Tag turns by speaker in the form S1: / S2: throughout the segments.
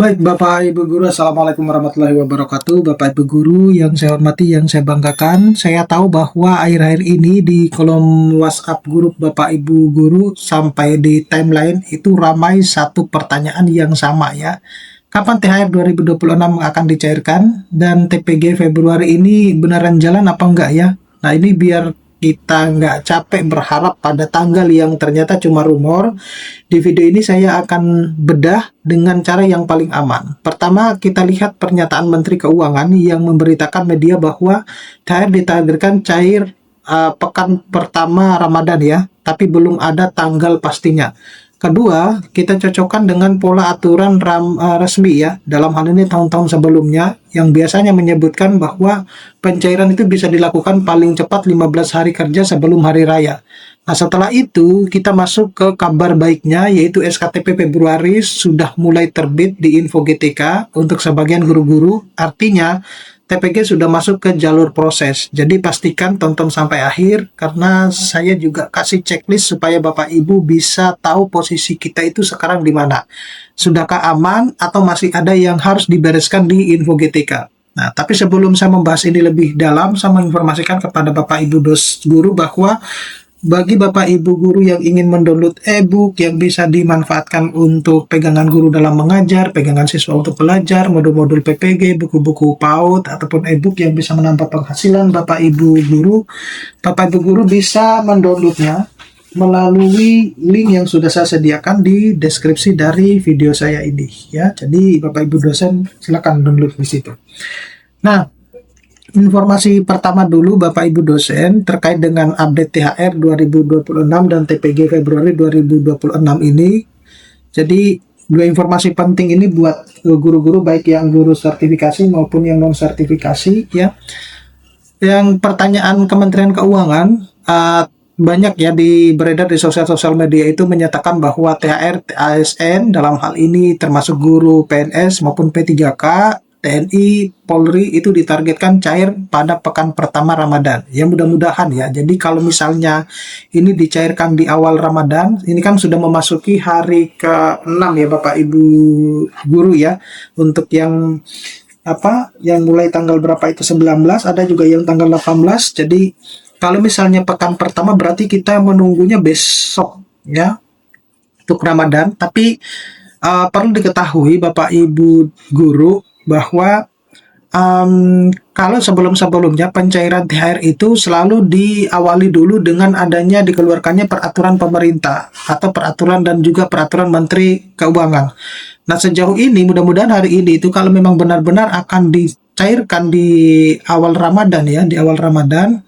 S1: Baik, Bapak Ibu Guru, Assalamualaikum warahmatullahi wabarakatuh. Bapak Ibu Guru yang saya hormati, yang saya banggakan, saya tahu bahwa akhir-akhir ini di kolom WhatsApp grup Bapak Ibu Guru sampai di timeline itu ramai satu pertanyaan yang sama ya. Kapan THR 2026 akan dicairkan dan TPG Februari ini beneran jalan apa enggak ya? Nah, ini biar kita nggak capek berharap pada tanggal yang ternyata cuma rumor. Di video ini saya akan bedah dengan cara yang paling aman. Pertama, kita lihat pernyataan Menteri Keuangan yang memberitakan media bahwa THR ditargetkan cair pekan pertama Ramadan ya, tapi belum ada tanggal pastinya. Kedua, kita cocokkan dengan pola aturan resmi ya, dalam hal ini tahun-tahun sebelumnya, yang biasanya menyebutkan bahwa pencairan itu bisa dilakukan paling cepat 15 hari kerja sebelum hari raya. Nah, setelah itu kita masuk ke kabar baiknya, yaitu SKTP Februari sudah mulai terbit di Info GTK untuk sebagian guru-guru. Artinya TPG sudah masuk ke jalur proses. Jadi pastikan tonton sampai akhir karena saya juga kasih checklist supaya Bapak Ibu bisa tahu posisi kita itu sekarang di mana. Sudahkah aman atau masih ada yang harus dibereskan di Info GTK? Nah, tapi sebelum saya membahas ini lebih dalam, saya menginformasikan kepada Bapak Ibu guru bahwa bagi Bapak Ibu guru yang ingin mendownload e-book yang bisa dimanfaatkan untuk pegangan guru dalam mengajar, pegangan siswa untuk belajar, modul-modul PPG, buku-buku PAUD, ataupun e-book yang bisa menambah penghasilan Bapak Ibu guru bisa mendownloadnya melalui link yang sudah saya sediakan di deskripsi dari video saya ini ya. Jadi Bapak Ibu dosen silakan download di situ. Nah, informasi pertama dulu Bapak Ibu dosen terkait dengan update THR 2026 dan TPG Februari 2026 ini. Jadi dua informasi penting ini buat guru-guru baik yang guru sertifikasi maupun yang non sertifikasi ya. Yang pertanyaan Kementerian Keuangan banyak ya beredar di sosial media itu menyatakan bahwa THR ASN dalam hal ini termasuk guru PNS maupun P3K, TNI, Polri itu ditargetkan cair pada pekan pertama Ramadan. Ya mudah-mudahan ya. Jadi kalau misalnya ini dicairkan di awal Ramadan, ini kan sudah memasuki hari ke-6 ya Bapak Ibu guru ya. Untuk yang yang mulai tanggal berapa itu 19, ada juga yang tanggal 18. Jadi kalau misalnya pekan pertama berarti kita menunggunya besok ya untuk Ramadan. Tapi perlu diketahui Bapak Ibu guru bahwa kalau sebelum-sebelumnya pencairan THR itu selalu diawali dulu dengan adanya dikeluarkannya peraturan pemerintah atau peraturan dan juga peraturan Menteri Keuangan. Nah, sejauh ini mudah-mudahan hari ini itu kalau memang benar-benar akan dicairkan di awal Ramadan ya, di awal Ramadan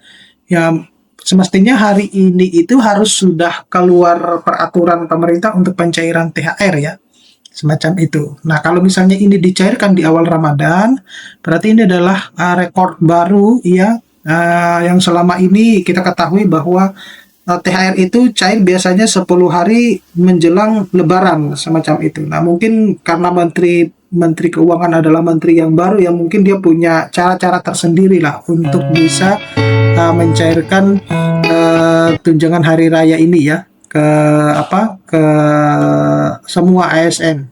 S1: ya, semestinya hari ini itu harus sudah keluar peraturan pemerintah untuk pencairan THR ya. Semacam itu. Nah, kalau misalnya ini dicairkan di awal Ramadan, berarti ini adalah rekor baru ya, yang selama ini kita ketahui bahwa THR itu cair biasanya 10 hari menjelang Lebaran, semacam itu. Nah, mungkin karena Menteri Keuangan adalah menteri yang baru, yang mungkin dia punya cara-cara tersendiri lah untuk bisa mencairkan tunjangan hari raya ini ya ke semua ASN.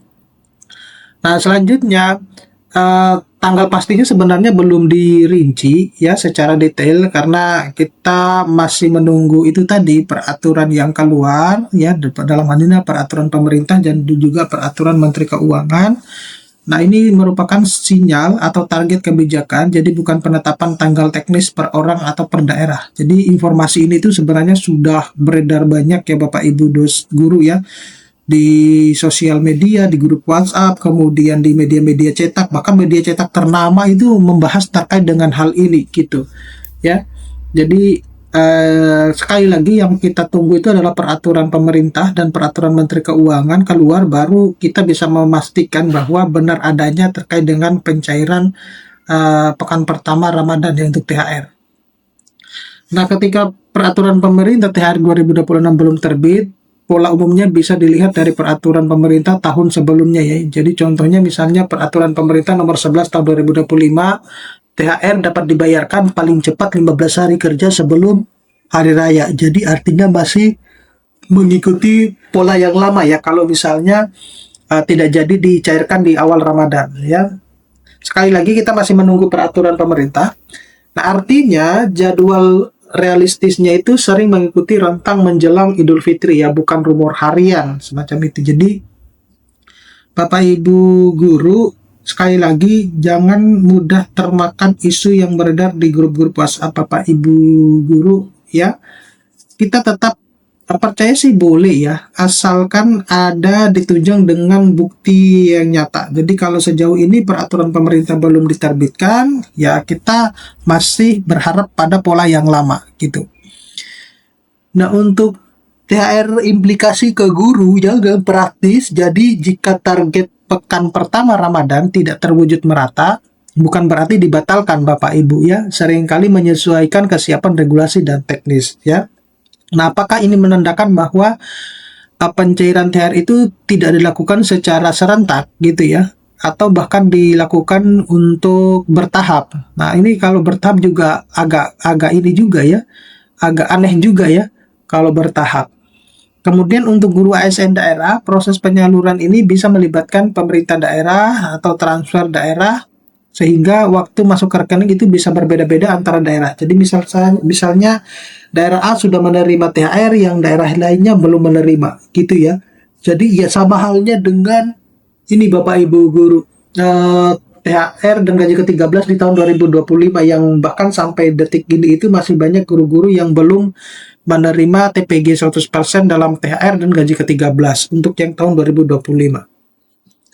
S1: Nah, selanjutnya tanggal pastinya sebenarnya belum dirinci ya secara detail karena kita masih menunggu itu tadi peraturan yang keluar ya, dalam hal ini peraturan pemerintah dan juga peraturan Menteri Keuangan. Nah, ini merupakan sinyal atau target kebijakan, jadi bukan penetapan tanggal teknis per orang atau per daerah. Jadi informasi ini tuh sebenarnya sudah beredar banyak ya Bapak Ibu guru ya, di sosial media, di grup WhatsApp, kemudian di media-media cetak, bahkan media cetak ternama itu membahas terkait dengan hal ini gitu ya. Jadi sekali lagi yang kita tunggu itu adalah peraturan pemerintah dan peraturan Menteri Keuangan keluar, baru kita bisa memastikan bahwa benar adanya terkait dengan pencairan pekan pertama Ramadan ya untuk THR. Nah, ketika peraturan pemerintah THR 2026 belum terbit, pola umumnya bisa dilihat dari peraturan pemerintah tahun sebelumnya ya. Jadi contohnya misalnya peraturan pemerintah nomor 11 tahun 2025, THR dapat dibayarkan paling cepat 15 hari kerja sebelum hari raya. Jadi artinya masih mengikuti pola yang lama ya. Kalau misalnya tidak jadi dicairkan di awal Ramadan ya. Sekali lagi kita masih menunggu peraturan pemerintah. Nah, artinya jadwal realistisnya itu sering mengikuti rentang menjelang Idul Fitri ya, bukan rumor harian semacam itu. Jadi Bapak Ibu guru, sekali lagi jangan mudah termakan isu yang beredar di grup-grup WhatsApp Bapak Ibu guru ya. Kita tetap percaya sih boleh ya, asalkan ada ditunjang dengan bukti yang nyata. Jadi kalau sejauh ini peraturan pemerintah belum diterbitkan, ya kita masih berharap pada pola yang lama gitu. Nah, untuk THR implikasi ke guru ya agak praktis. Jadi jika target pekan pertama Ramadan tidak terwujud merata, bukan berarti dibatalkan Bapak Ibu ya. Seringkali menyesuaikan kesiapan regulasi dan teknis ya. Nah, apakah ini menandakan bahwa pencairan THR itu tidak dilakukan secara serentak gitu ya? Atau bahkan dilakukan untuk bertahap. Nah, ini kalau bertahap juga agak ini juga ya, agak aneh juga ya kalau bertahap. Kemudian untuk guru ASN daerah, proses penyaluran ini bisa melibatkan pemerintah daerah atau transfer daerah sehingga waktu masuk ke rekening itu bisa berbeda-beda antara daerah. Jadi misalnya daerah A sudah menerima THR yang daerah lainnya belum menerima gitu ya. Jadi ya sama halnya dengan ini Bapak Ibu guru, THR dan gaji ke-13 di tahun 2025 yang bahkan sampai detik ini itu masih banyak guru-guru yang belum menerima TPG 100% dalam THR dan gaji ke-13 untuk yang tahun 2025.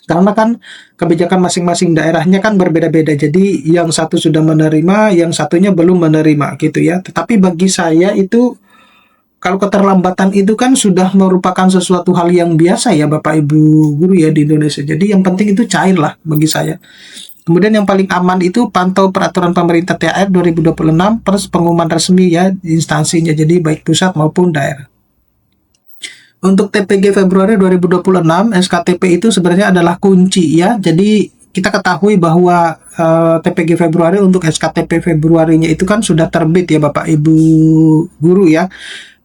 S1: Karena kan kebijakan masing-masing daerahnya kan berbeda-beda. Jadi yang satu sudah menerima, yang satunya belum menerima gitu ya. Tetapi bagi saya itu kalau keterlambatan itu kan sudah merupakan sesuatu hal yang biasa ya Bapak Ibu guru ya di Indonesia. Jadi yang penting itu cair lah bagi saya. Kemudian yang paling aman itu pantau peraturan pemerintah THR 2026 plus pengumuman resmi ya instansinya. Jadi baik pusat maupun daerah. Untuk TPG Februari 2026, SKTP itu sebenarnya adalah kunci ya. Jadi kita ketahui bahwa TPG Februari untuk SKTP Februarinya itu kan sudah terbit ya Bapak Ibu guru ya.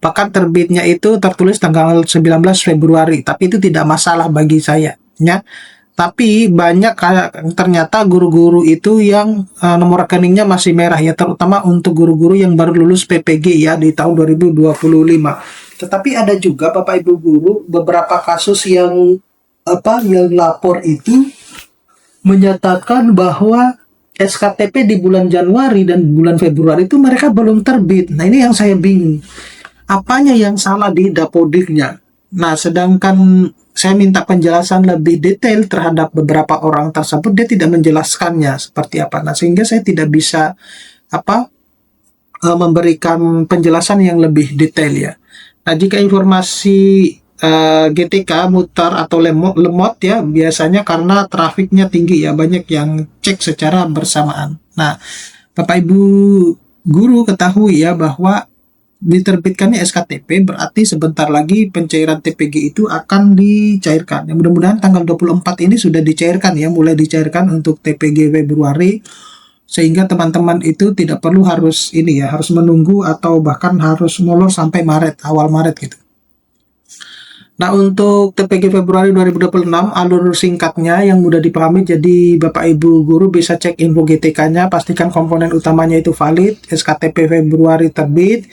S1: Bahkan terbitnya itu tertulis tanggal 19 Februari, tapi itu tidak masalah bagi saya ya. Tapi banyak ternyata guru-guru itu yang nomor rekeningnya masih merah ya, terutama untuk guru-guru yang baru lulus PPG ya di tahun 2025. Tetapi ada juga Bapak Ibu guru beberapa kasus yang yang lapor itu menyatakan bahwa SKTP di bulan Januari dan bulan Februari itu mereka belum terbit. Nah, ini yang saya bingung. Apanya yang salah di Dapodiknya? Nah, sedangkan saya minta penjelasan lebih detail terhadap beberapa orang tersebut, dia tidak menjelaskannya seperti apa. Nah, sehingga saya tidak bisa memberikan penjelasan yang lebih detail ya. Nah, jika informasi GTK mutar atau lemot ya, biasanya karena trafiknya tinggi ya, banyak yang cek secara bersamaan. Nah, Bapak Ibu guru ketahui ya bahwa diterbitkannya SKTP berarti sebentar lagi pencairan TPG itu akan dicairkan. Ya, mudah-mudahan tanggal 24 ini sudah dicairkan ya, mulai dicairkan untuk TPG Februari sehingga teman-teman itu tidak perlu harus harus menunggu atau bahkan harus molor sampai Maret, awal Maret gitu. Nah, untuk TPG Februari 2026 alur singkatnya yang mudah dipahami, jadi Bapak Ibu guru bisa cek info GTK-nya, pastikan komponen utamanya itu valid, SKTP Februari terbit,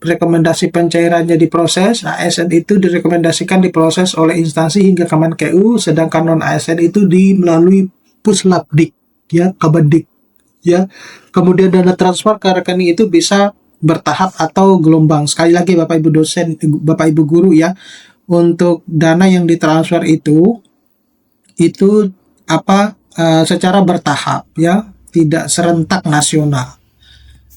S1: rekomendasi pencairannya diproses, ASN itu direkomendasikan diproses oleh instansi hingga Kemenkeu, sedangkan non-ASN itu melalui Puslapdik ya, Kemendik ya. Kemudian dana transfer ke rekening itu bisa bertahap atau gelombang. Sekali lagi Bapak Ibu dosen, Bapak Ibu guru ya, untuk dana yang ditransfer itu secara bertahap ya, tidak serentak nasional.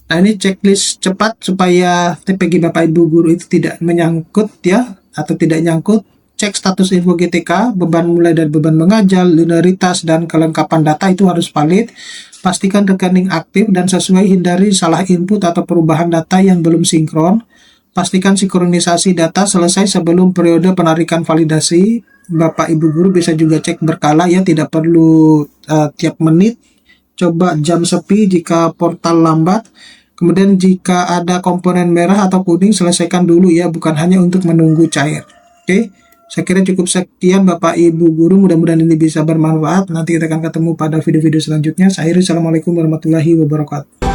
S1: Nah, ini checklist cepat supaya TPG Bapak Ibu guru itu tidak menyangkut ya, atau tidak nyangkut. Cek status info GTK, beban mulai dari beban mengajar, linearitas, dan kelengkapan data itu harus valid. Pastikan rekening aktif dan sesuai, hindari salah input atau perubahan data yang belum sinkron. Pastikan sinkronisasi data selesai sebelum periode penarikan validasi. Bapak Ibu guru bisa juga cek berkala ya, tidak perlu tiap menit. Coba jam sepi jika portal lambat. Kemudian jika ada komponen merah atau kuning, selesaikan dulu ya, bukan hanya untuk menunggu cair. Oke, Saya kira cukup sekian Bapak Ibu Guru, mudah-mudahan ini bisa bermanfaat. Nanti kita akan ketemu pada video-video selanjutnya. Saya akhiri, Assalamualaikum warahmatullahi wabarakatuh.